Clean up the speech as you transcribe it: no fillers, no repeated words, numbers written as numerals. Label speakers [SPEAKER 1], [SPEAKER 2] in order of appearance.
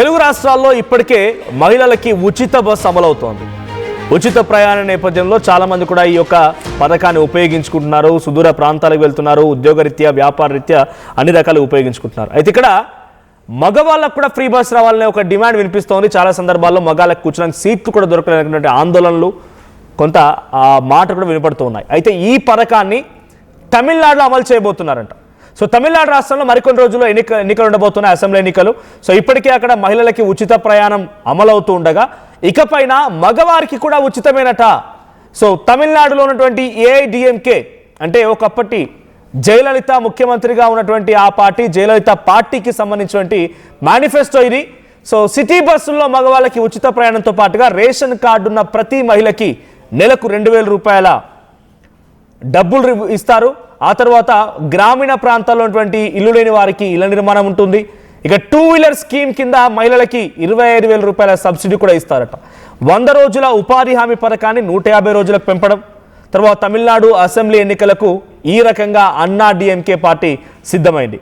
[SPEAKER 1] తెలుగు రాష్ట్రాల్లో ఇప్పటికే మహిళలకి ఉచిత బస్సు అమలవుతోంది. ఉచిత ప్రయాణ నేపథ్యంలో చాలామంది కూడా ఈ యొక్క పథకాన్ని ఉపయోగించుకుంటున్నారు. సుదూర ప్రాంతాలకు వెళ్తున్నారు, ఉద్యోగరీత్యా, వ్యాపార రీత్యా అన్ని రకాలు ఉపయోగించుకుంటున్నారు. అయితే ఇక్కడ మగవాళ్ళకు కూడా ఫ్రీ బస్ రావాలనే ఒక డిమాండ్ వినిపిస్తోంది. చాలా సందర్భాల్లో మగాళ్ళకి కూర్చోడానికి సీట్లు కూడా దొరకలేనటువంటి ఆందోళనలు, కొంత ఆ మాట కూడా వినపడుతూ ఉన్నాయి. అయితే ఈ పథకాన్ని తమిళనాడులో అమలు చేయబోతున్నారంట. సో తమిళనాడు రాష్ట్రంలో మరికొన్ని రోజుల్లో ఎన్నికలు ఉండబోతున్నాయి, అసెంబ్లీ ఎన్నికలు. సో ఇప్పటికే అక్కడ మహిళలకి ఉచిత ప్రయాణం అమలవుతూ ఉండగా ఇకపైన మగవారికి కూడా ఉచితమేనట. సో తమిళనాడులో ఉన్నటువంటి ఏఐడిఎంకే అంటే ఒకప్పటి జయలలిత ముఖ్యమంత్రిగా ఉన్నటువంటి ఆ పార్టీ, జయలలిత పార్టీకి సంబంధించినటువంటి మేనిఫెస్టో ఇది. సో సిటీ బస్సుల్లో మగవాళ్ళకి ఉచిత ప్రయాణంతో పాటుగా రేషన్ కార్డు ఉన్న ప్రతి మహిళకి నెలకు 2,000 రూపాయల డబ్బులు ఇస్తారు. ఆ తర్వాత గ్రామీణ ప్రాంతాల్లో ఉన్నటువంటి ఇల్లు లేని వారికి ఇళ్ల నిర్మాణం ఉంటుంది. ఇక 2 వీలర్ స్కీమ్ కింద మహిళలకి 25,000 రూపాయల సబ్సిడీ కూడా ఇస్తారట. 100 రోజుల ఉపాధి హామీ పథకాన్ని 150 రోజులకు పెంపడం. తర్వాత తమిళనాడు అసెంబ్లీ ఎన్నికలకు ఈ రకంగా అన్నా డిఎంకే పార్టీ సిద్ధమైంది.